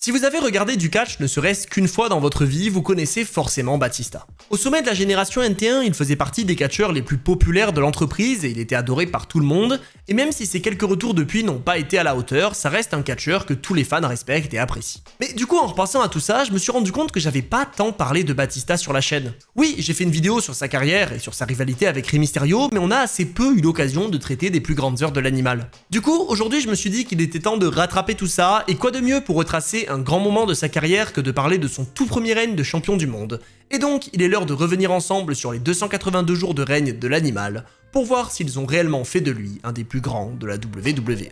Si vous avez regardé du catch ne serait-ce qu'une fois dans votre vie, vous connaissez forcément Batista. Au sommet de la génération NT1, il faisait partie des catcheurs les plus populaires de l'entreprise et il était adoré par tout le monde, et même si ses quelques retours depuis n'ont pas été à la hauteur, ça reste un catcheur que tous les fans respectent et apprécient. Mais du coup, en repensant à tout ça, je me suis rendu compte que j'avais pas tant parlé de Batista sur la chaîne. Oui, j'ai fait une vidéo sur sa carrière et sur sa rivalité avec Rey Mysterio, mais on a assez peu eu l'occasion de traiter des plus grandes heures de l'animal. Du coup, aujourd'hui, je me suis dit qu'il était temps de rattraper tout ça, et quoi de mieux pour retracer un grand moment de sa carrière que de parler de son tout premier règne de champion du monde. Et donc, il est l'heure de revenir ensemble sur les 282 jours de règne de l'animal, pour voir s'ils ont réellement fait de lui un des plus grands de la WWE.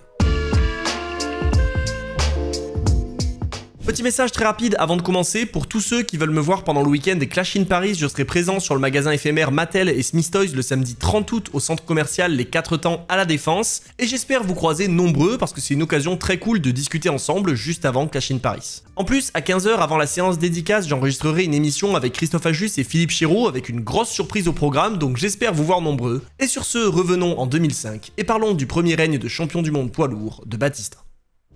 Petit message très rapide avant de commencer, pour tous ceux qui veulent me voir pendant le week-end des Clash in Paris, je serai présent sur le magasin éphémère Mattel et Smith Toys le samedi 30 août au centre commercial Les 4 Temps à La Défense, et j'espère vous croiser nombreux parce que c'est une occasion très cool de discuter ensemble juste avant Clash in Paris. En plus, à 15 h avant la séance dédicace, j'enregistrerai une émission avec Christophe Ajus et Philippe Chéreau avec une grosse surprise au programme, donc j'espère vous voir nombreux. Et sur ce, revenons en 2005 et parlons du premier règne de champion du monde poids lourd de Batista.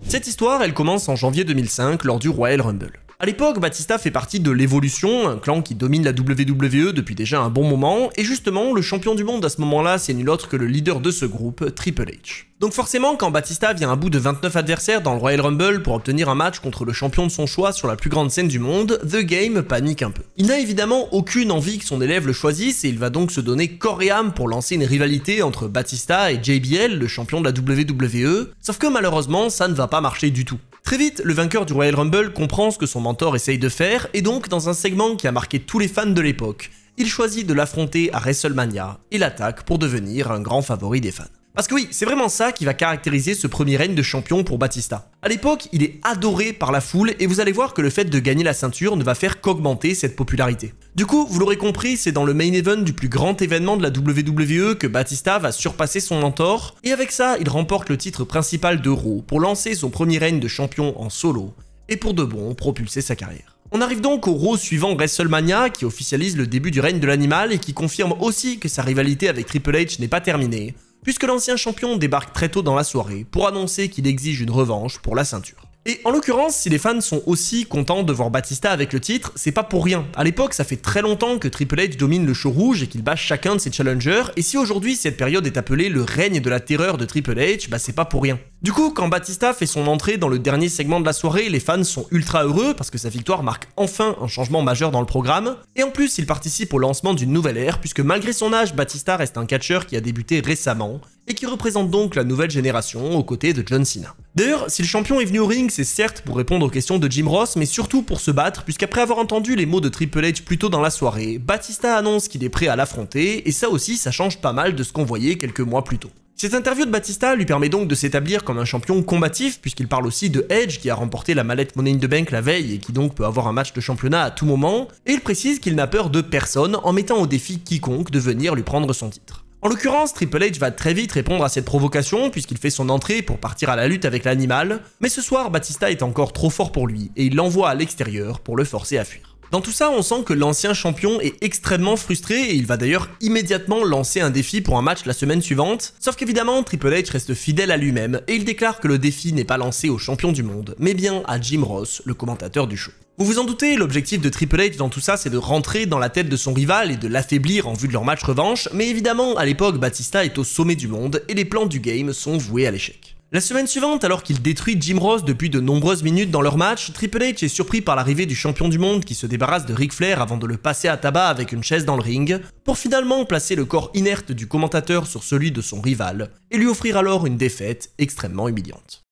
Cette histoire, elle commence en janvier 2005 lors du Royal Rumble. A l'époque, Batista fait partie de l'Evolution, un clan qui domine la WWE depuis déjà un bon moment, et justement, le champion du monde à ce moment-là, c'est nul autre que le leader de ce groupe, Triple H. Donc forcément, quand Batista vient à bout de 29 adversaires dans le Royal Rumble pour obtenir un match contre le champion de son choix sur la plus grande scène du monde, The Game panique un peu. Il n'a évidemment aucune envie que son élève le choisisse et il va donc se donner corps et âme pour lancer une rivalité entre Batista et JBL, le champion de la WWE, sauf que malheureusement, ça ne va pas marcher du tout. Très vite, le vainqueur du Royal Rumble comprend ce que son mentor essaye de faire, et donc dans un segment qui a marqué tous les fans de l'époque, il choisit de l'affronter à WrestleMania et l'attaque pour devenir un grand favori des fans. Parce que oui, c'est vraiment ça qui va caractériser ce premier règne de champion pour Batista. À l'époque, il est adoré par la foule et vous allez voir que le fait de gagner la ceinture ne va faire qu'augmenter cette popularité. Du coup, vous l'aurez compris, c'est dans le main event du plus grand événement de la WWE que Batista va surpasser son mentor, et avec ça, il remporte le titre principal de Raw pour lancer son premier règne de champion en solo, et pour de bon propulser sa carrière. On arrive donc au Raw suivant WrestleMania qui officialise le début du règne de l'animal et qui confirme aussi que sa rivalité avec Triple H n'est pas terminée, puisque l'ancien champion débarque très tôt dans la soirée pour annoncer qu'il exige une revanche pour la ceinture. Et en l'occurrence, si les fans sont aussi contents de voir Batista avec le titre, c'est pas pour rien. À l'époque, ça fait très longtemps que Triple H domine le show rouge et qu'il bat chacun de ses challengers, et si aujourd'hui cette période est appelée le règne de la terreur de Triple H, bah c'est pas pour rien. Du coup, quand Batista fait son entrée dans le dernier segment de la soirée, les fans sont ultra heureux parce que sa victoire marque enfin un changement majeur dans le programme, et en plus il participe au lancement d'une nouvelle ère, puisque malgré son âge, Batista reste un catcheur qui a débuté récemment, et qui représente donc la nouvelle génération aux côtés de John Cena. D'ailleurs, si le champion est venu au ring, c'est certes pour répondre aux questions de Jim Ross, mais surtout pour se battre, puisqu'après avoir entendu les mots de Triple H plus tôt dans la soirée, Batista annonce qu'il est prêt à l'affronter, et ça aussi ça change pas mal de ce qu'on voyait quelques mois plus tôt. Cette interview de Batista lui permet donc de s'établir comme un champion combatif, puisqu'il parle aussi de Edge qui a remporté la mallette Money in the Bank la veille et qui donc peut avoir un match de championnat à tout moment, et il précise qu'il n'a peur de personne en mettant au défi quiconque de venir lui prendre son titre. En l'occurrence, Triple H va très vite répondre à cette provocation puisqu'il fait son entrée pour partir à la lutte avec l'animal, mais ce soir Batista est encore trop fort pour lui et il l'envoie à l'extérieur pour le forcer à fuir. Dans tout ça, on sent que l'ancien champion est extrêmement frustré et il va d'ailleurs immédiatement lancer un défi pour un match la semaine suivante, sauf qu'évidemment Triple H reste fidèle à lui-même et il déclare que le défi n'est pas lancé au champion du monde, mais bien à Jim Ross, le commentateur du show. Vous vous en doutez, l'objectif de Triple H dans tout ça c'est de rentrer dans la tête de son rival et de l'affaiblir en vue de leur match revanche, mais évidemment à l'époque Batista est au sommet du monde et les plans du game sont voués à l'échec. La semaine suivante, alors qu'il détruit Jim Ross depuis de nombreuses minutes dans leur match, Triple H est surpris par l'arrivée du champion du monde qui se débarrasse de Ric Flair avant de le passer à tabac avec une chaise dans le ring, pour finalement placer le corps inerte du commentateur sur celui de son rival, et lui offrir alors une défaite extrêmement humiliante.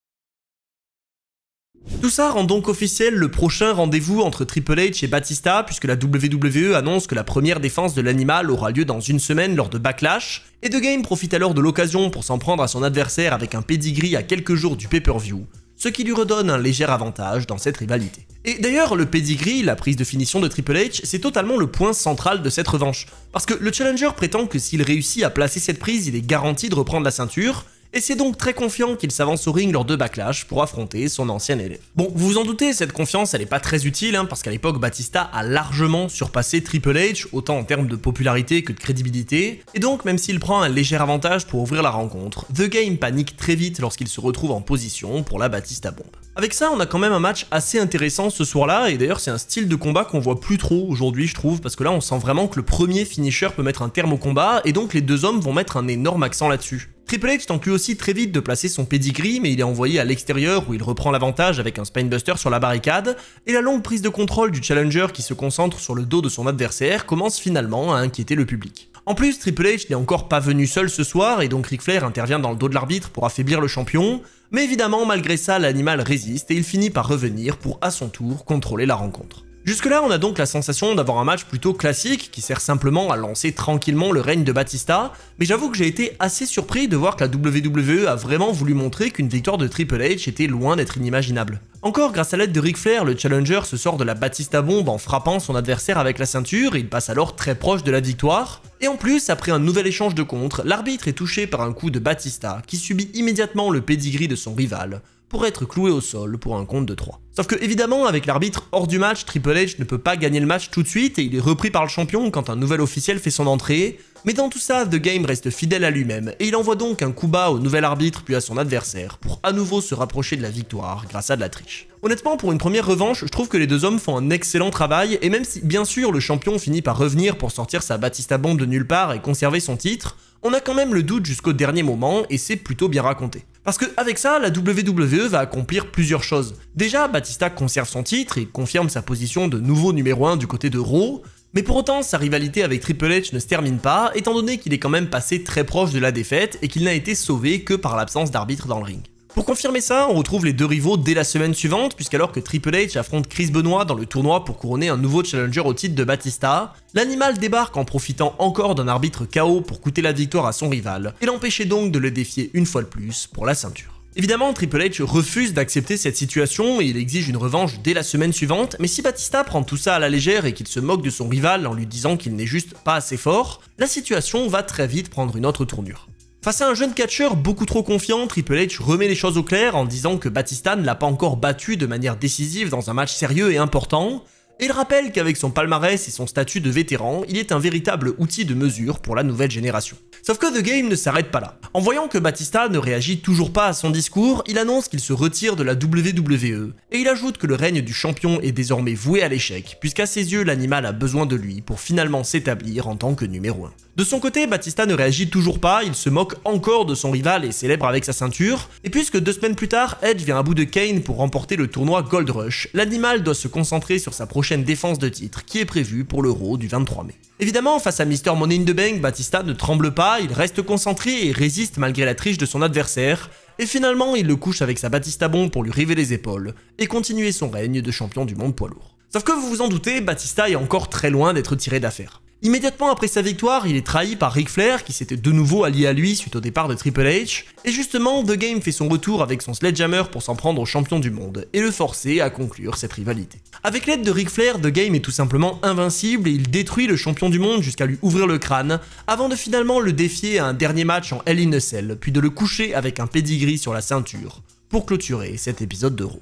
Tout ça rend donc officiel le prochain rendez-vous entre Triple H et Batista puisque la WWE annonce que la première défense de l'animal aura lieu dans une semaine lors de Backlash, et The Game profite alors de l'occasion pour s'en prendre à son adversaire avec un pedigree à quelques jours du pay-per-view, ce qui lui redonne un léger avantage dans cette rivalité. Et d'ailleurs, le pedigree, la prise de finition de Triple H, c'est totalement le point central de cette revanche, parce que le challenger prétend que s'il réussit à placer cette prise, il est garanti de reprendre la ceinture, et c'est donc très confiant qu'il s'avance au ring lors de Backlash pour affronter son ancien élève. Bon, vous vous en doutez, cette confiance elle est pas très utile, parce qu'à l'époque Batista a largement surpassé Triple H, autant en termes de popularité que de crédibilité, et donc même s'il prend un léger avantage pour ouvrir la rencontre, The Game panique très vite lorsqu'il se retrouve en position pour la Batista Bomb. Avec ça, on a quand même un match assez intéressant ce soir-là, et d'ailleurs c'est un style de combat qu'on voit plus trop aujourd'hui je trouve, parce que là on sent vraiment que le premier finisher peut mettre un terme au combat, et donc les deux hommes vont mettre un énorme accent là-dessus. Triple H tente lui aussi très vite de placer son pedigree, mais il est envoyé à l'extérieur où il reprend l'avantage avec un spinebuster sur la barricade, et la longue prise de contrôle du challenger qui se concentre sur le dos de son adversaire commence finalement à inquiéter le public. En plus, Triple H n'est encore pas venu seul ce soir, et donc Ric Flair intervient dans le dos de l'arbitre pour affaiblir le champion, mais évidemment malgré ça l'animal résiste et il finit par revenir pour à son tour contrôler la rencontre. Jusque là on a donc la sensation d'avoir un match plutôt classique qui sert simplement à lancer tranquillement le règne de Batista, mais j'avoue que j'ai été assez surpris de voir que la WWE a vraiment voulu montrer qu'une victoire de Triple H était loin d'être inimaginable. Encore grâce à l'aide de Ric Flair, le challenger se sort de la Batista Bomb en frappant son adversaire avec la ceinture et il passe alors très proche de la victoire. Et en plus, après un nouvel échange de contres, l'arbitre est touché par un coup de Batista qui subit immédiatement le pedigree de son rival, pour être cloué au sol pour un compte de 3. Sauf que évidemment avec l'arbitre hors du match, Triple H ne peut pas gagner le match tout de suite et il est repris par le champion quand un nouvel officiel fait son entrée, mais dans tout ça, The Game reste fidèle à lui-même et il envoie donc un coup bas au nouvel arbitre puis à son adversaire pour à nouveau se rapprocher de la victoire grâce à de la triche. Honnêtement, pour une première revanche, je trouve que les deux hommes font un excellent travail et même si bien sûr le champion finit par revenir pour sortir sa Batista Bomb de nulle part et conserver son titre, on a quand même le doute jusqu'au dernier moment et c'est plutôt bien raconté. Parce que avec ça, la WWE va accomplir plusieurs choses. Déjà, Batista conserve son titre et confirme sa position de nouveau numéro 1 du côté de Raw, mais pour autant, sa rivalité avec Triple H ne se termine pas, étant donné qu'il est quand même passé très proche de la défaite et qu'il n'a été sauvé que par l'absence d'arbitre dans le ring. Pour confirmer ça, on retrouve les deux rivaux dès la semaine suivante, puisqu'alors que Triple H affronte Chris Benoit dans le tournoi pour couronner un nouveau challenger au titre de Batista, l'animal débarque en profitant encore d'un arbitre KO pour coûter la victoire à son rival, et l'empêcher donc de le défier une fois de plus pour la ceinture. Évidemment, Triple H refuse d'accepter cette situation et il exige une revanche dès la semaine suivante, mais si Batista prend tout ça à la légère et qu'il se moque de son rival en lui disant qu'il n'est juste pas assez fort, la situation va très vite prendre une autre tournure. Face à un jeune catcheur beaucoup trop confiant, Triple H remet les choses au clair en disant que Batista ne l'a pas encore battu de manière décisive dans un match sérieux et important, et il rappelle qu'avec son palmarès et son statut de vétéran, il est un véritable outil de mesure pour la nouvelle génération. Sauf que The Game ne s'arrête pas là. En voyant que Batista ne réagit toujours pas à son discours, il annonce qu'il se retire de la WWE, et il ajoute que le règne du champion est désormais voué à l'échec, puisqu'à ses yeux l'animal a besoin de lui pour finalement s'établir en tant que numéro 1. De son côté, Batista ne réagit toujours pas, il se moque encore de son rival et célèbre avec sa ceinture, et puisque 2 semaines plus tard, Edge vient à bout de Kane pour remporter le tournoi Gold Rush, l'animal doit se concentrer sur sa prochaine défense de titre, qui est prévue pour le Raw du 23 mai. Évidemment, face à Mr. Money in the Bank, Batista ne tremble pas, il reste concentré et résiste malgré la triche de son adversaire, et finalement il le couche avec sa Batista Bomb pour lui river les épaules, et continuer son règne de champion du monde poids lourd. Sauf que vous vous en doutez, Batista est encore très loin d'être tiré d'affaire. Immédiatement après sa victoire, il est trahi par Ric Flair qui s'était de nouveau allié à lui suite au départ de Triple H, et justement The Game fait son retour avec son sledgehammer pour s'en prendre au champion du monde, et le forcer à conclure cette rivalité. Avec l'aide de Ric Flair, The Game est tout simplement invincible et il détruit le champion du monde jusqu'à lui ouvrir le crâne, avant de finalement le défier à un dernier match en Hell in a Cell, puis de le coucher avec un pedigree sur la ceinture, pour clôturer cet épisode de Raw.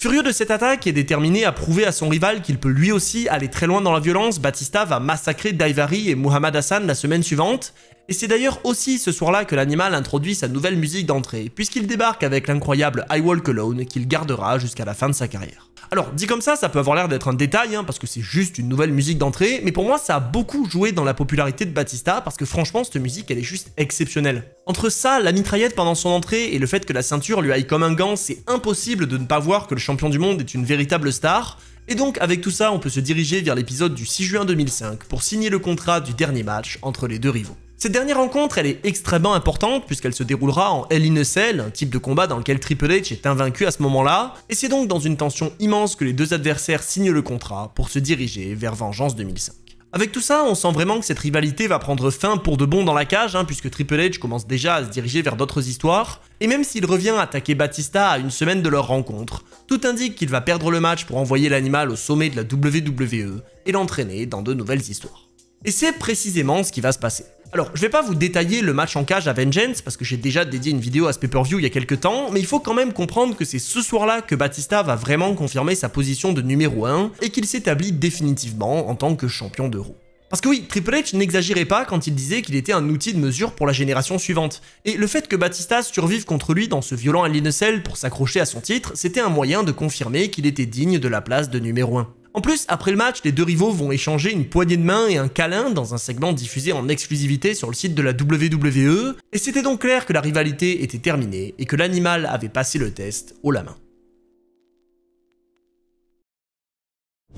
Furieux de cette attaque et déterminé à prouver à son rival qu'il peut lui aussi aller très loin dans la violence, Batista va massacrer Daivari et Muhammad Hassan la semaine suivante, et c'est d'ailleurs aussi ce soir-là que l'animal introduit sa nouvelle musique d'entrée, puisqu'il débarque avec l'incroyable I Walk Alone qu'il gardera jusqu'à la fin de sa carrière. Alors, dit comme ça peut avoir l'air d'être un détail, parce que c'est juste une nouvelle musique d'entrée, mais pour moi ça a beaucoup joué dans la popularité de Batista, parce que franchement cette musique elle est juste exceptionnelle. Entre ça, la mitraillette pendant son entrée, et le fait que la ceinture lui aille comme un gant, c'est impossible de ne pas voir que le champion du monde est une véritable star, et donc avec tout ça on peut se diriger vers l'épisode du 6 juin 2005 pour signer le contrat du dernier match entre les deux rivaux. Cette dernière rencontre, elle est extrêmement importante puisqu'elle se déroulera en Hell in a Cell, un type de combat dans lequel Triple H est invaincu à ce moment-là, et c'est donc dans une tension immense que les deux adversaires signent le contrat pour se diriger vers Vengeance 2005. Avec tout ça, on sent vraiment que cette rivalité va prendre fin pour de bon dans la cage, puisque Triple H commence déjà à se diriger vers d'autres histoires, et même s'il revient attaquer Batista à une semaine de leur rencontre, tout indique qu'il va perdre le match pour envoyer l'animal au sommet de la WWE et l'entraîner dans de nouvelles histoires. Et c'est précisément ce qui va se passer. Alors, je vais pas vous détailler le match en cage à Vengeance, parce que j'ai déjà dédié une vidéo à ce pay-per-view il y a quelques temps, mais il faut quand même comprendre que c'est ce soir-là que Batista va vraiment confirmer sa position de numéro 1, et qu'il s'établit définitivement en tant que champion de Raw. Parce que oui, Triple H n'exagérait pas quand il disait qu'il était un outil de mesure pour la génération suivante, et le fait que Batista survive contre lui dans ce violent Hell in a Cell pour s'accrocher à son titre, c'était un moyen de confirmer qu'il était digne de la place de numéro 1. En plus, après le match, les deux rivaux vont échanger une poignée de main et un câlin dans un segment diffusé en exclusivité sur le site de la WWE, et c'était donc clair que la rivalité était terminée et que l'animal avait passé le test haut la main.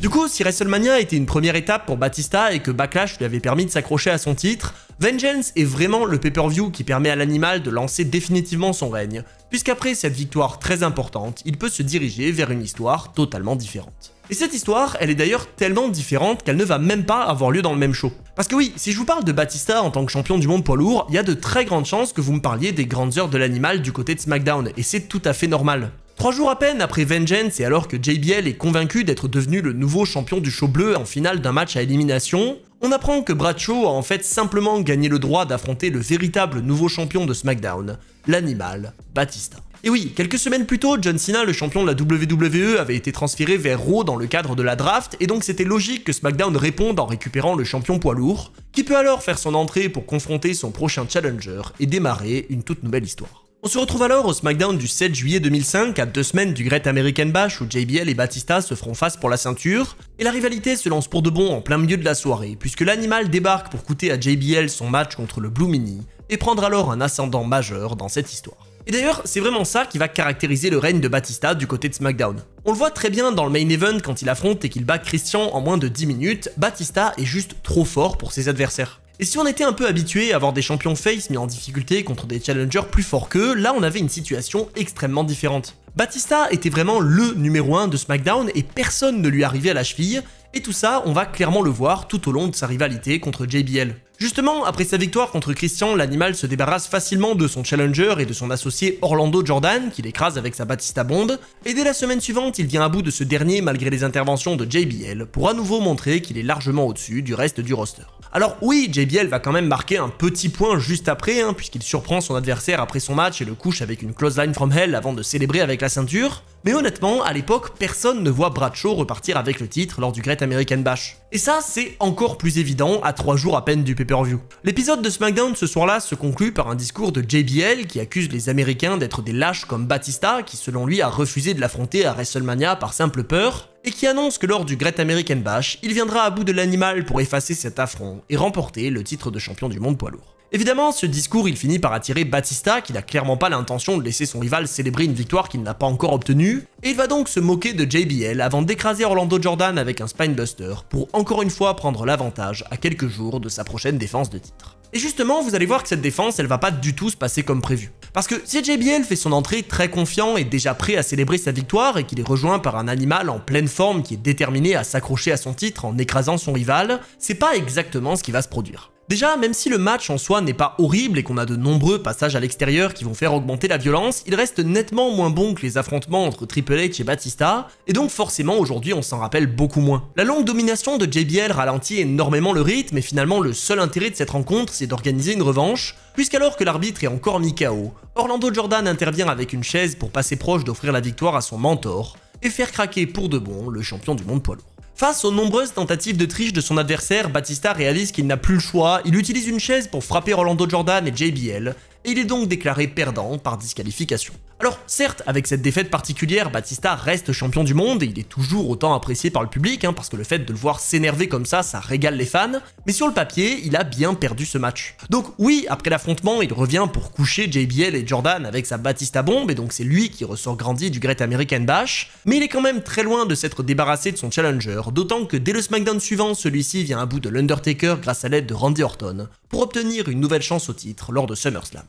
Du coup, si WrestleMania était une première étape pour Batista et que Backlash lui avait permis de s'accrocher à son titre, Vengeance est vraiment le pay-per-view qui permet à l'animal de lancer définitivement son règne, puisqu'après cette victoire très importante, il peut se diriger vers une histoire totalement différente. Et cette histoire, elle est d'ailleurs tellement différente qu'elle ne va même pas avoir lieu dans le même show. Parce que oui, si je vous parle de Batista en tant que champion du monde poids lourd, il y a de très grandes chances que vous me parliez des grandes heures de l'animal du côté de SmackDown, et c'est tout à fait normal. 3 jours à peine après Vengeance et alors que JBL est convaincu d'être devenu le nouveau champion du show bleu en finale d'un match à élimination, on apprend que Bradshaw a en fait simplement gagné le droit d'affronter le véritable nouveau champion de SmackDown, l'animal Batista. Et oui, quelques semaines plus tôt, John Cena, le champion de la WWE, avait été transféré vers Raw dans le cadre de la draft, et donc c'était logique que SmackDown réponde en récupérant le champion poids lourd, qui peut alors faire son entrée pour confronter son prochain challenger et démarrer une toute nouvelle histoire. On se retrouve alors au SmackDown du 7 juillet 2005, à 2 semaines du Great American Bash où JBL et Batista se feront face pour la ceinture, et la rivalité se lance pour de bon en plein milieu de la soirée, puisque l'animal débarque pour coûter à JBL son match contre le Blue Mini, et prendre alors un ascendant majeur dans cette histoire. Et d'ailleurs, c'est vraiment ça qui va caractériser le règne de Batista du côté de SmackDown. On le voit très bien dans le main event quand il affronte et qu'il bat Christian en moins de 10 minutes, Batista est juste trop fort pour ses adversaires. Et si on était un peu habitué à avoir des champions face mis en difficulté contre des challengers plus forts qu'eux, là on avait une situation extrêmement différente. Batista était vraiment le numéro 1 de SmackDown et personne ne lui arrivait à la cheville, et tout ça on va clairement le voir tout au long de sa rivalité contre JBL. Justement, après sa victoire contre Christian, l'animal se débarrasse facilement de son challenger et de son associé Orlando Jordan, qu'il écrase avec sa Batista bombe, et dès la semaine suivante, il vient à bout de ce dernier malgré les interventions de JBL, pour à nouveau montrer qu'il est largement au-dessus du reste du roster. Alors oui, JBL va quand même marquer un petit point juste après, puisqu'il surprend son adversaire après son match et le couche avec une clothesline from hell avant de célébrer avec la ceinture, mais honnêtement, à l'époque, personne ne voit Bradshaw repartir avec le titre lors du Great American Bash. Et ça, c'est encore plus évident à 3 jours à peine du pay-per-view. L'épisode de SmackDown ce soir-là se conclut par un discours de JBL qui accuse les Américains d'être des lâches comme Batista, qui selon lui a refusé de l'affronter à WrestleMania par simple peur, et qui annonce que lors du Great American Bash, il viendra à bout de l'animal pour effacer cet affront et remporter le titre de champion du monde poids lourd. Évidemment, ce discours il finit par attirer Batista, qui n'a clairement pas l'intention de laisser son rival célébrer une victoire qu'il n'a pas encore obtenue, et il va donc se moquer de JBL avant d'écraser Orlando Jordan avec un Spinebuster pour encore une fois prendre l'avantage à quelques jours de sa prochaine défense de titre. Et justement, vous allez voir que cette défense, elle va pas du tout se passer comme prévu. Parce que si JBL fait son entrée très confiant et déjà prêt à célébrer sa victoire et qu'il est rejoint par un animal en pleine forme qui est déterminé à s'accrocher à son titre en écrasant son rival, c'est pas exactement ce qui va se produire. Déjà, même si le match en soi n'est pas horrible et qu'on a de nombreux passages à l'extérieur qui vont faire augmenter la violence, il reste nettement moins bon que les affrontements entre Triple H et Batista, et donc forcément aujourd'hui on s'en rappelle beaucoup moins. La longue domination de JBL ralentit énormément le rythme et finalement le seul intérêt de cette rencontre c'est d'organiser une revanche, puisqu'alors que l'arbitre est encore mis KO, Orlando Jordan intervient avec une chaise pour passer proche d'offrir la victoire à son mentor et faire craquer pour de bon le champion du monde poids lourd. Face aux nombreuses tentatives de triche de son adversaire, Batista réalise qu'il n'a plus le choix, il utilise une chaise pour frapper Orlando Jordan et JBL, et il est donc déclaré perdant par disqualification. Alors certes, avec cette défaite particulière, Batista reste champion du monde et il est toujours autant apprécié par le public, parce que le fait de le voir s'énerver comme ça régale les fans, mais sur le papier, il a bien perdu ce match. Donc oui, après l'affrontement, il revient pour coucher JBL et Jordan avec sa Batista bombe, et donc c'est lui qui ressort grandi du Great American Bash, mais il est quand même très loin de s'être débarrassé de son challenger, d'autant que dès le SmackDown suivant, celui-ci vient à bout de l'Undertaker grâce à l'aide de Randy Orton, pour obtenir une nouvelle chance au titre lors de SummerSlam.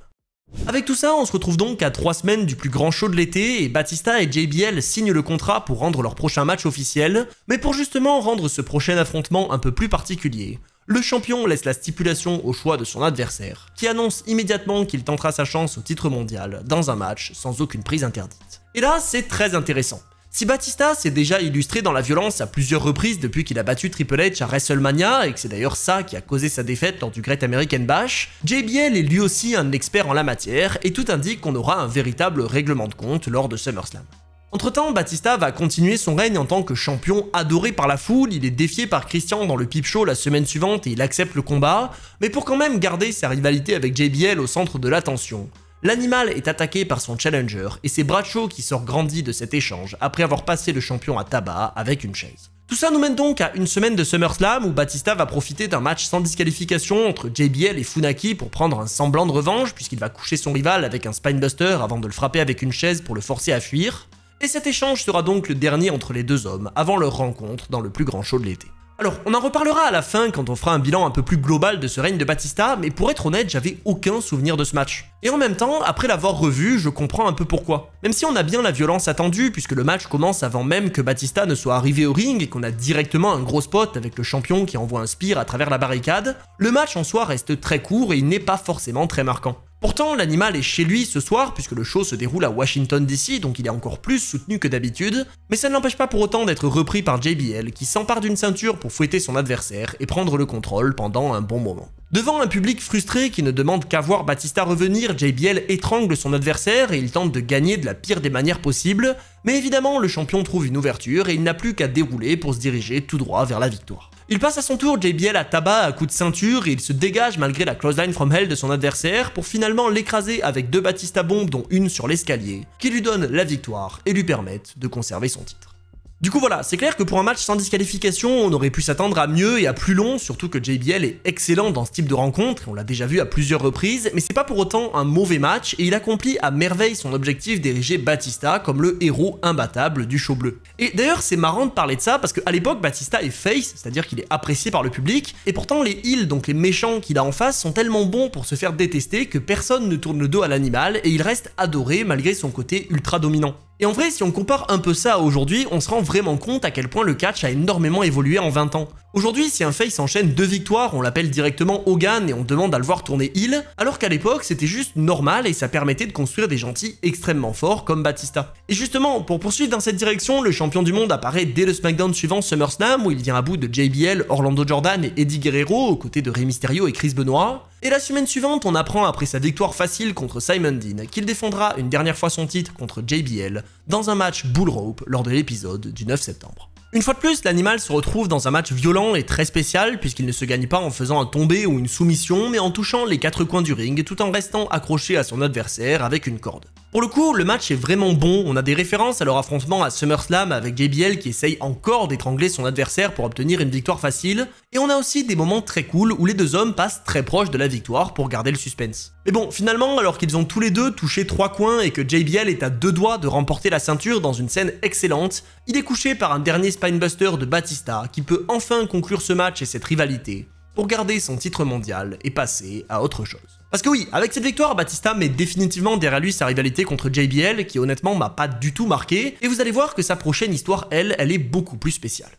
Avec tout ça, on se retrouve donc à 3 semaines du plus grand show de l'été et Batista et JBL signent le contrat pour rendre leur prochain match officiel, mais pour justement rendre ce prochain affrontement un peu plus particulier, le champion laisse la stipulation au choix de son adversaire, qui annonce immédiatement qu'il tentera sa chance au titre mondial dans un match sans aucune prise interdite. Et là, c'est très intéressant. Si Batista s'est déjà illustré dans la violence à plusieurs reprises depuis qu'il a battu Triple H à WrestleMania, et que c'est d'ailleurs ça qui a causé sa défaite lors du Great American Bash, JBL est lui aussi un expert en la matière, et tout indique qu'on aura un véritable règlement de compte lors de SummerSlam. Entre-temps, Batista va continuer son règne en tant que champion adoré par la foule, il est défié par Christian dans le Peep Show la semaine suivante et il accepte le combat, mais pour quand même garder sa rivalité avec JBL au centre de l'attention. L'animal est attaqué par son challenger et c'est Bradshaw qui sort grandi de cet échange après avoir passé le champion à tabac avec une chaise. Tout ça nous mène donc à une semaine de SummerSlam où Batista va profiter d'un match sans disqualification entre JBL et Funaki pour prendre un semblant de revanche puisqu'il va coucher son rival avec un spinebuster avant de le frapper avec une chaise pour le forcer à fuir. Et cet échange sera donc le dernier entre les deux hommes avant leur rencontre dans le plus grand show de l'été. Alors, on en reparlera à la fin quand on fera un bilan un peu plus global de ce règne de Batista, mais pour être honnête, j'avais aucun souvenir de ce match. Et en même temps, après l'avoir revu, je comprends un peu pourquoi. Même si on a bien la violence attendue, puisque le match commence avant même que Batista ne soit arrivé au ring et qu'on a directement un gros spot avec le champion qui envoie un spear à travers la barricade, le match en soi reste très court et il n'est pas forcément très marquant. Pourtant, l'animal est chez lui ce soir puisque le show se déroule à Washington DC, donc il est encore plus soutenu que d'habitude, mais ça ne l'empêche pas pour autant d'être repris par JBL qui s'empare d'une ceinture pour fouetter son adversaire et prendre le contrôle pendant un bon moment. Devant un public frustré qui ne demande qu'à voir Batista revenir, JBL étrangle son adversaire et il tente de gagner de la pire des manières possibles, mais évidemment le champion trouve une ouverture et il n'a plus qu'à dérouler pour se diriger tout droit vers la victoire. Il passe à son tour JBL à tabac à coups de ceinture et il se dégage malgré la clothesline from hell de son adversaire pour finalement l'écraser avec 2 Batista bombes dont une sur l'escalier, qui lui donnent la victoire et lui permettent de conserver son titre. Du coup voilà, c'est clair que pour un match sans disqualification, on aurait pu s'attendre à mieux et à plus long, surtout que JBL est excellent dans ce type de rencontre, et on l'a déjà vu à plusieurs reprises, mais c'est pas pour autant un mauvais match, et il accomplit à merveille son objectif d'ériger Batista comme le héros imbattable du show bleu. Et d'ailleurs c'est marrant de parler de ça, parce qu'à l'époque Batista est face, c'est-à-dire qu'il est apprécié par le public, et pourtant les heels, donc les méchants qu'il a en face, sont tellement bons pour se faire détester que personne ne tourne le dos à l'animal, et il reste adoré malgré son côté ultra dominant. Et en vrai, si on compare un peu ça à aujourd'hui, on se rend vraiment compte à quel point le catch a énormément évolué en 20 ans. Aujourd'hui, si un face enchaîne 2 victoires, on l'appelle directement Hogan et on demande à le voir tourner heel, alors qu'à l'époque, c'était juste normal et ça permettait de construire des gentils extrêmement forts comme Batista. Et justement, pour poursuivre dans cette direction, le champion du monde apparaît dès le SmackDown suivant SummerSlam où il vient à bout de JBL, Orlando Jordan et Eddie Guerrero aux côtés de Rey Mysterio et Chris Benoit. Et la semaine suivante, on apprend après sa victoire facile contre Simon Dean qu'il défendra une dernière fois son titre contre JBL dans un match Bull Rope lors de l'épisode du 9 septembre. Une fois de plus, l'animal se retrouve dans un match violent et très spécial puisqu'il ne se gagne pas en faisant un tombé ou une soumission mais en touchant les 4 coins du ring tout en restant accroché à son adversaire avec une corde. Pour le coup, le match est vraiment bon, on a des références à leur affrontement à SummerSlam avec JBL qui essaye encore d'étrangler son adversaire pour obtenir une victoire facile, et on a aussi des moments très cool où les deux hommes passent très proche de la victoire pour garder le suspense. Mais bon, finalement, alors qu'ils ont tous les deux touché 3 coins et que JBL est à 2 doigts de remporter la ceinture dans une scène excellente, il est couché par un dernier spinebuster de Batista qui peut enfin conclure ce match et cette rivalité pour garder son titre mondial et passer à autre chose. Parce que oui, avec cette victoire, Batista met définitivement derrière lui sa rivalité contre JBL qui honnêtement m'a pas du tout marqué, et vous allez voir que sa prochaine histoire, elle est beaucoup plus spéciale.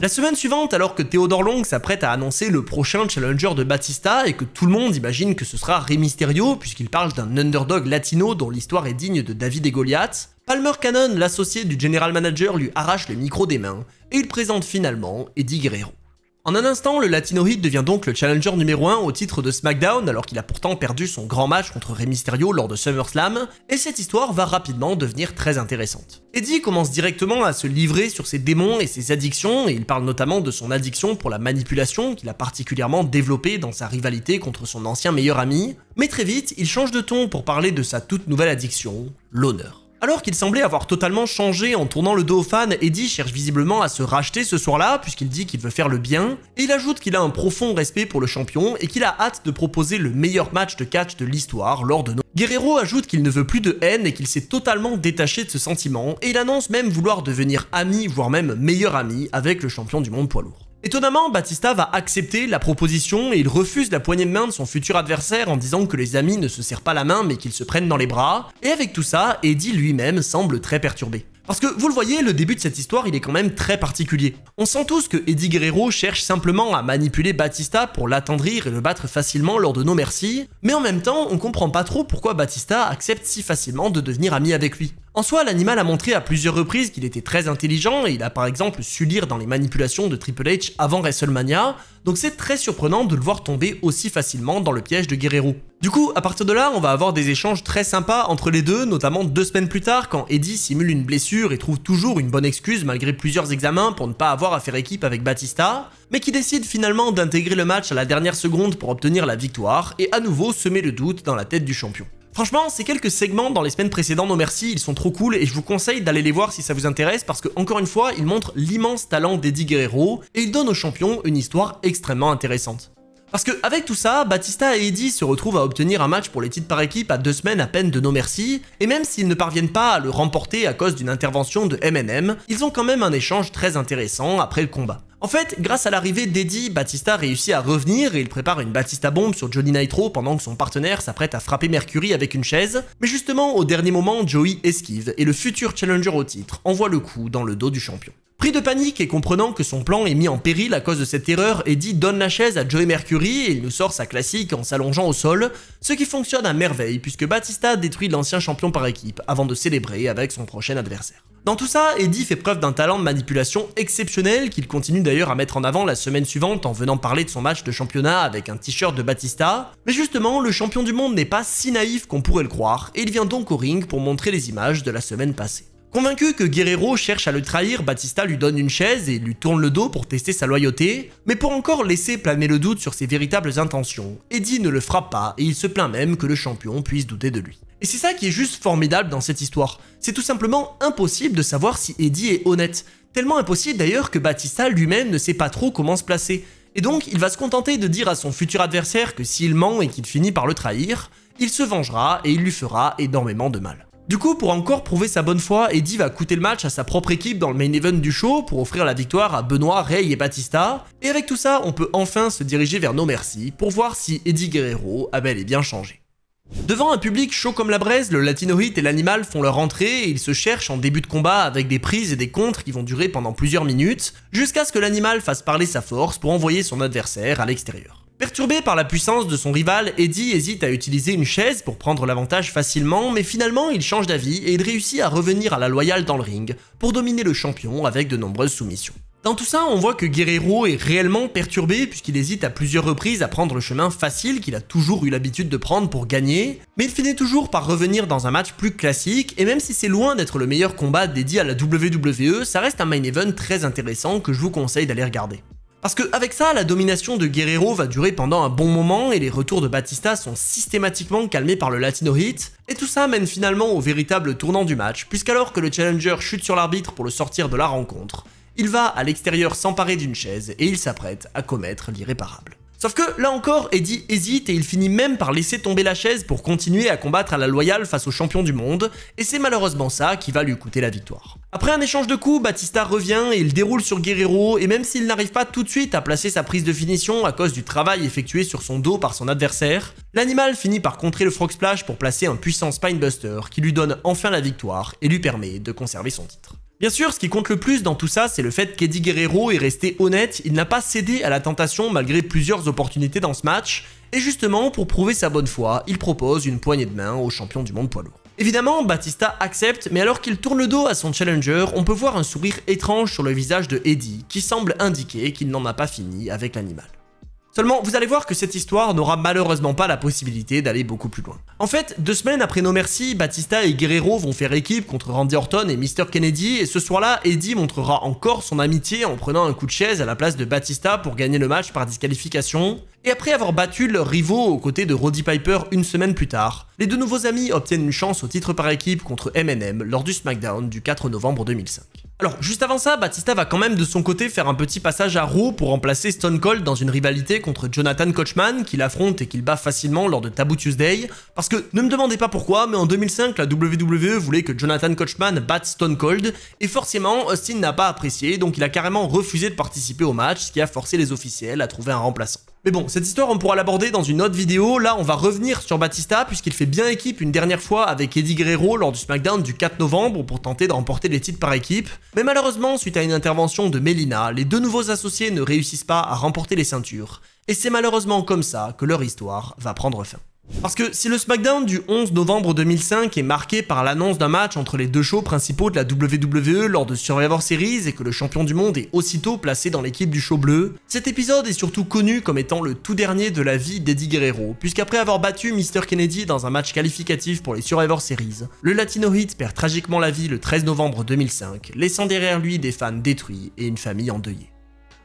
La semaine suivante, alors que Theodore Long s'apprête à annoncer le prochain challenger de Batista et que tout le monde imagine que ce sera Rey Mysterio puisqu'il parle d'un underdog latino dont l'histoire est digne de David et Goliath, Palmer Cannon, l'associé du general manager, lui arrache le micro des mains et il présente finalement Eddie Guerrero. En un instant, le Latinoid devient donc le challenger numéro 1 au titre de SmackDown alors qu'il a pourtant perdu son grand match contre Rey Mysterio lors de SummerSlam, et cette histoire va rapidement devenir très intéressante. Eddie commence directement à se livrer sur ses démons et ses addictions, et il parle notamment de son addiction pour la manipulation qu'il a particulièrement développée dans sa rivalité contre son ancien meilleur ami, mais très vite, il change de ton pour parler de sa toute nouvelle addiction, l'honneur. Alors qu'il semblait avoir totalement changé en tournant le dos aux fans, Eddie cherche visiblement à se racheter ce soir-là puisqu'il dit qu'il veut faire le bien, et il ajoute qu'il a un profond respect pour le champion et qu'il a hâte de proposer le meilleur match de catch de l'histoire lors de nos... Guerrero ajoute qu'il ne veut plus de haine et qu'il s'est totalement détaché de ce sentiment, et il annonce même vouloir devenir ami, voire même meilleur ami, avec le champion du monde poids lourd. Étonnamment, Batista va accepter la proposition et il refuse la poignée de main de son futur adversaire en disant que les amis ne se serrent pas la main mais qu'ils se prennent dans les bras, et avec tout ça, Eddie lui-même semble très perturbé. Parce que, vous le voyez, le début de cette histoire, il est quand même très particulier. On sent tous que Eddie Guerrero cherche simplement à manipuler Batista pour l'attendrir et le battre facilement lors de No Mercy, mais en même temps, on comprend pas trop pourquoi Batista accepte si facilement de devenir ami avec lui. En soi, l'animal a montré à plusieurs reprises qu'il était très intelligent et il a par exemple su lire dans les manipulations de Triple H avant WrestleMania, donc c'est très surprenant de le voir tomber aussi facilement dans le piège de Guerrero. Du coup, à partir de là, on va avoir des échanges très sympas entre les deux, notamment 2 semaines plus tard quand Eddie simule une blessure et trouve toujours une bonne excuse malgré plusieurs examens pour ne pas avoir à faire équipe avec Batista, mais qui décide finalement d'intégrer le match à la dernière seconde pour obtenir la victoire et à nouveau semer le doute dans la tête du champion. Franchement, ces quelques segments dans les semaines précédentes, no merci, ils sont trop cool et je vous conseille d'aller les voir si ça vous intéresse parce que, encore une fois, ils montrent l'immense talent d'Eddie Guerrero et ils donnent au champion une histoire extrêmement intéressante. Parce que avec tout ça, Batista et Eddie se retrouvent à obtenir un match pour les titres par équipe à 2 semaines à peine de no merci, et même s'ils ne parviennent pas à le remporter à cause d'une intervention de MNM, ils ont quand même un échange très intéressant après le combat. En fait, grâce à l'arrivée d'Eddie, Batista réussit à revenir et il prépare une Batista bombe sur Johnny Nitro pendant que son partenaire s'apprête à frapper Mercury avec une chaise, mais justement au dernier moment, Joey esquive et le futur challenger au titre envoie le coup dans le dos du champion. Pris de panique et comprenant que son plan est mis en péril à cause de cette erreur, Eddie donne la chaise à Joey Mercury et il nous sort sa classique en s'allongeant au sol, ce qui fonctionne à merveille puisque Batista détruit l'ancien champion par équipe avant de célébrer avec son prochain adversaire. Dans tout ça, Eddie fait preuve d'un talent de manipulation exceptionnel qu'il continue d'ailleurs à mettre en avant la semaine suivante en venant parler de son match de championnat avec un t-shirt de Batista, mais justement le champion du monde n'est pas si naïf qu'on pourrait le croire et il vient donc au ring pour montrer les images de la semaine passée. Convaincu que Guerrero cherche à le trahir, Batista lui donne une chaise et lui tourne le dos pour tester sa loyauté, mais pour encore laisser planer le doute sur ses véritables intentions, Eddie ne le frappe pas et il se plaint même que le champion puisse douter de lui. Et c'est ça qui est juste formidable dans cette histoire, c'est tout simplement impossible de savoir si Eddie est honnête, tellement impossible d'ailleurs que Batista lui-même ne sait pas trop comment se placer, et donc il va se contenter de dire à son futur adversaire que s'il ment et qu'il finit par le trahir, il se vengera et il lui fera énormément de mal. Du coup, pour encore prouver sa bonne foi, Eddie va coûter le match à sa propre équipe dans le main event du show pour offrir la victoire à Benoit, Rey et Batista. Et avec tout ça, on peut enfin se diriger vers No Mercy pour voir si Eddie Guerrero a bel et bien changé. Devant un public chaud comme la braise, le Latino Hit et l'animal font leur entrée et ils se cherchent en début de combat avec des prises et des contres qui vont durer pendant plusieurs minutes, jusqu'à ce que l'animal fasse parler sa force pour envoyer son adversaire à l'extérieur. Perturbé par la puissance de son rival, Eddie hésite à utiliser une chaise pour prendre l'avantage facilement, mais finalement il change d'avis et il réussit à revenir à la loyale dans le ring pour dominer le champion avec de nombreuses soumissions. Dans tout ça, on voit que Guerrero est réellement perturbé puisqu'il hésite à plusieurs reprises à prendre le chemin facile qu'il a toujours eu l'habitude de prendre pour gagner, mais il finit toujours par revenir dans un match plus classique et même si c'est loin d'être le meilleur combat dédié à la WWE, ça reste un main event très intéressant que je vous conseille d'aller regarder. Parce que avec ça, la domination de Guerrero va durer pendant un bon moment et les retours de Batista sont systématiquement calmés par le Latino Hit, et tout ça mène finalement au véritable tournant du match, puisqu'alors que le challenger chute sur l'arbitre pour le sortir de la rencontre, il va à l'extérieur s'emparer d'une chaise et il s'apprête à commettre l'irréparable. Sauf que là encore, Eddie hésite et il finit même par laisser tomber la chaise pour continuer à combattre à la loyale face au champion du monde, et c'est malheureusement ça qui va lui coûter la victoire. Après un échange de coups, Batista revient et il déroule sur Guerrero, et même s'il n'arrive pas tout de suite à placer sa prise de finition à cause du travail effectué sur son dos par son adversaire, l'animal finit par contrer le Frog Splash pour placer un puissant Spinebuster qui lui donne enfin la victoire et lui permet de conserver son titre. Bien sûr, ce qui compte le plus dans tout ça, c'est le fait qu'Eddie Guerrero est resté honnête, il n'a pas cédé à la tentation malgré plusieurs opportunités dans ce match, et justement, pour prouver sa bonne foi, il propose une poignée de main au champion du monde poids lourd. Évidemment, Batista accepte, mais alors qu'il tourne le dos à son challenger, on peut voir un sourire étrange sur le visage de Eddie, qui semble indiquer qu'il n'en a pas fini avec l'animal. Seulement, vous allez voir que cette histoire n'aura malheureusement pas la possibilité d'aller beaucoup plus loin. En fait, 2 semaines après No Mercy, Batista et Guerrero vont faire équipe contre Randy Orton et Mr. Kennedy, et ce soir-là, Eddie montrera encore son amitié en prenant un coup de chaise à la place de Batista pour gagner le match par disqualification, et après avoir battu leurs rivaux aux côtés de Roddy Piper une semaine plus tard, les deux nouveaux amis obtiennent une chance au titre par équipe contre MNM lors du SmackDown du 4 novembre 2005. Alors, juste avant ça, Batista va quand même de son côté faire un petit passage à Raw pour remplacer Stone Cold dans une rivalité contre Jonathan Coachman, qu'il affronte et qu'il bat facilement lors de Taboo Tuesday, parce que, ne me demandez pas pourquoi, mais en 2005, la WWE voulait que Jonathan Coachman batte Stone Cold, et forcément, Austin n'a pas apprécié, donc il a carrément refusé de participer au match, ce qui a forcé les officiels à trouver un remplaçant. Mais bon, cette histoire on pourra l'aborder dans une autre vidéo, là on va revenir sur Batista puisqu'il fait bien équipe une dernière fois avec Eddie Guerrero lors du SmackDown du 4 novembre pour tenter de remporter les titres par équipe, mais malheureusement suite à une intervention de Melina, les deux nouveaux associés ne réussissent pas à remporter les ceintures, et c'est malheureusement comme ça que leur histoire va prendre fin. Parce que si le SmackDown du 11 novembre 2005 est marqué par l'annonce d'un match entre les deux shows principaux de la WWE lors de Survivor Series et que le champion du monde est aussitôt placé dans l'équipe du show bleu, cet épisode est surtout connu comme étant le tout dernier de la vie d'Eddie Guerrero, puisqu'après avoir battu Mr. Kennedy dans un match qualificatif pour les Survivor Series, le Latino Heat perd tragiquement la vie le 13 novembre 2005, laissant derrière lui des fans détruits et une famille endeuillée.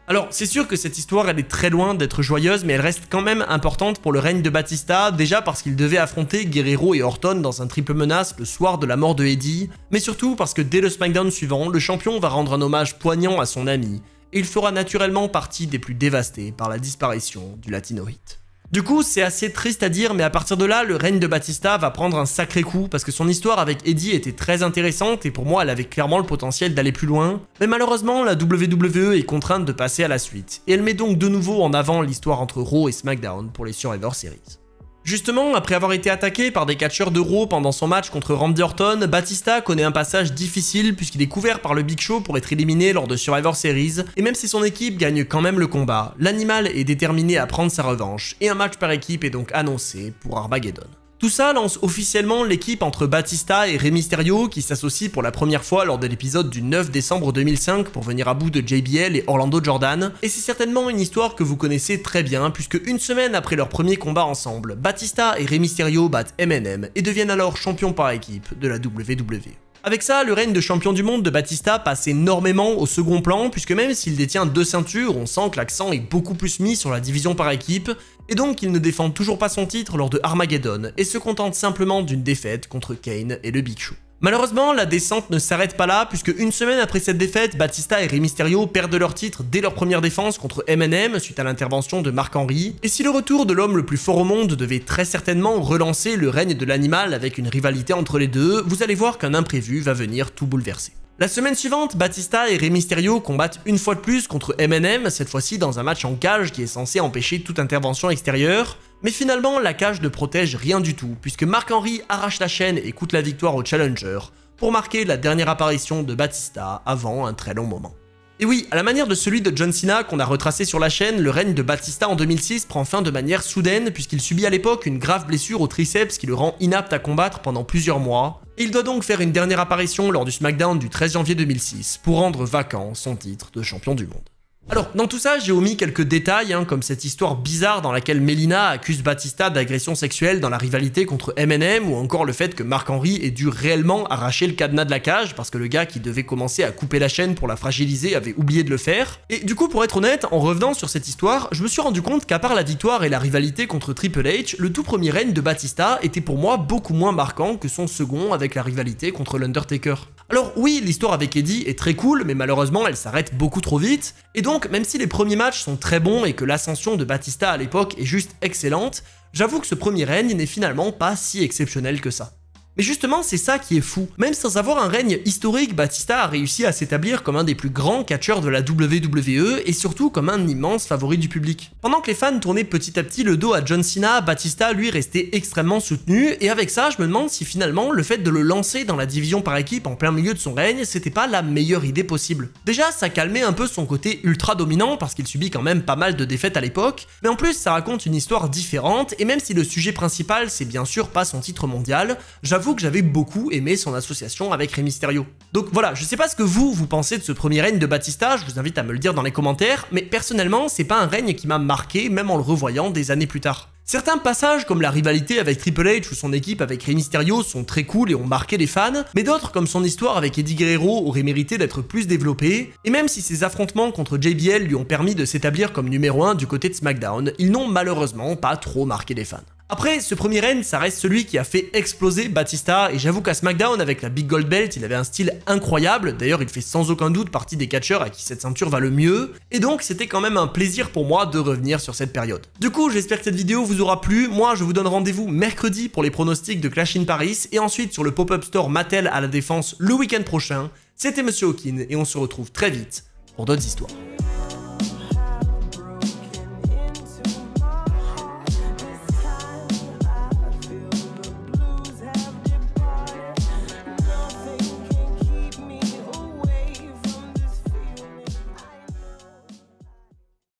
Alors, c'est sûr que cette histoire elle est très loin d'être joyeuse, mais elle reste quand même importante pour le règne de Batista, déjà parce qu'il devait affronter Guerrero et Orton dans un triple menace le soir de la mort de Eddie, mais surtout parce que dès le SmackDown suivant, le champion va rendre un hommage poignant à son ami, et il fera naturellement partie des plus dévastés par la disparition du Latino Heat. Du coup, c'est assez triste à dire, mais à partir de là, le règne de Batista va prendre un sacré coup parce que son histoire avec Eddie était très intéressante et pour moi, elle avait clairement le potentiel d'aller plus loin. Mais malheureusement, la WWE est contrainte de passer à la suite et elle met donc de nouveau en avant l'histoire entre Raw et SmackDown pour les Survivor Series. Justement, après avoir été attaqué par des catcheurs de Raw pendant son match contre Randy Orton, Batista connaît un passage difficile puisqu'il est couvert par le Big Show pour être éliminé lors de Survivor Series, et même si son équipe gagne quand même le combat, l'animal est déterminé à prendre sa revanche, et un match par équipe est donc annoncé pour Armageddon. Tout ça lance officiellement l'équipe entre Batista et Rey Mysterio qui s'associent pour la première fois lors de l'épisode du 9 décembre 2005 pour venir à bout de JBL et Orlando Jordan, et c'est certainement une histoire que vous connaissez très bien puisque une semaine après leur premier combat ensemble, Batista et Rey Mysterio battent MNM et deviennent alors champions par équipe de la WWE. Avec ça, le règne de champion du monde de Batista passe énormément au second plan, puisque même s'il détient 2 ceintures, on sent que l'accent est beaucoup plus mis sur la division par équipe, et donc il ne défend toujours pas son titre lors de Armageddon, et se contente simplement d'une défaite contre Kane et le Big Show. Malheureusement, la descente ne s'arrête pas là, puisque une semaine après cette défaite, Batista et Rey Mysterio perdent leur titre dès leur première défense contre MNM suite à l'intervention de Mark Henry, et si le retour de l'homme le plus fort au monde devait très certainement relancer le règne de l'animal avec une rivalité entre les deux, vous allez voir qu'un imprévu va venir tout bouleverser. La semaine suivante, Batista et Rey Mysterio combattent une fois de plus contre MNM, cette fois-ci dans un match en cage qui est censé empêcher toute intervention extérieure, mais finalement la cage ne protège rien du tout, puisque Mark Henry arrache la chaîne et coûte la victoire au Challenger, pour marquer la dernière apparition de Batista avant un très long moment. Et oui, à la manière de celui de John Cena qu'on a retracé sur la chaîne, le règne de Batista en 2006 prend fin de manière soudaine puisqu'il subit à l'époque une grave blessure au triceps qui le rend inapte à combattre pendant plusieurs mois, et il doit donc faire une dernière apparition lors du SmackDown du 13 janvier 2006 pour rendre vacant son titre de champion du monde. Alors, dans tout ça, j'ai omis quelques détails, comme cette histoire bizarre dans laquelle Melina accuse Batista d'agression sexuelle dans la rivalité contre MNM, ou encore le fait que Mark Henry ait dû réellement arracher le cadenas de la cage, parce que le gars qui devait commencer à couper la chaîne pour la fragiliser avait oublié de le faire. Et du coup, pour être honnête, en revenant sur cette histoire, je me suis rendu compte qu'à part la victoire et la rivalité contre Triple H, le tout premier règne de Batista était pour moi beaucoup moins marquant que son second avec la rivalité contre l'Undertaker. Alors oui, l'histoire avec Eddie est très cool, mais malheureusement elle s'arrête beaucoup trop vite, et donc même si les premiers matchs sont très bons et que l'ascension de Batista à l'époque est juste excellente, j'avoue que ce premier règne n'est finalement pas si exceptionnel que ça. Mais justement, c'est ça qui est fou. Même sans avoir un règne historique, Batista a réussi à s'établir comme un des plus grands catcheurs de la WWE et surtout comme un immense favori du public. Pendant que les fans tournaient petit à petit le dos à John Cena, Batista lui restait extrêmement soutenu, et avec ça, je me demande si finalement le fait de le lancer dans la division par équipe en plein milieu de son règne, c'était pas la meilleure idée possible. Déjà, ça calmait un peu son côté ultra dominant parce qu'il subit quand même pas mal de défaites à l'époque, mais en plus ça raconte une histoire différente, et même si le sujet principal c'est bien sûr pas son titre mondial, j'avoue que j'avais beaucoup aimé son association avec Rey Mysterio. Donc voilà, je sais pas ce que vous pensez de ce premier règne de Batista, je vous invite à me le dire dans les commentaires, mais personnellement, c'est pas un règne qui m'a marqué, même en le revoyant des années plus tard. Certains passages comme la rivalité avec Triple H ou son équipe avec Rey Mysterio sont très cool et ont marqué les fans, mais d'autres comme son histoire avec Eddie Guerrero auraient mérité d'être plus développés, et même si ses affrontements contre JBL lui ont permis de s'établir comme numéro 1 du côté de SmackDown, ils n'ont malheureusement pas trop marqué les fans. Après, ce premier règne, ça reste celui qui a fait exploser Batista, et j'avoue qu'à SmackDown, avec la Big Gold Belt, il avait un style incroyable, d'ailleurs il fait sans aucun doute partie des catcheurs à qui cette ceinture va le mieux, et donc c'était quand même un plaisir pour moi de revenir sur cette période. Du coup, j'espère que cette vidéo vous aura plu, moi je vous donne rendez-vous mercredi pour les pronostics de Clash in Paris, et ensuite sur le pop-up store Mattel à la Défense le week-end prochain. C'était Monsieur Hawkin, et on se retrouve très vite pour d'autres histoires.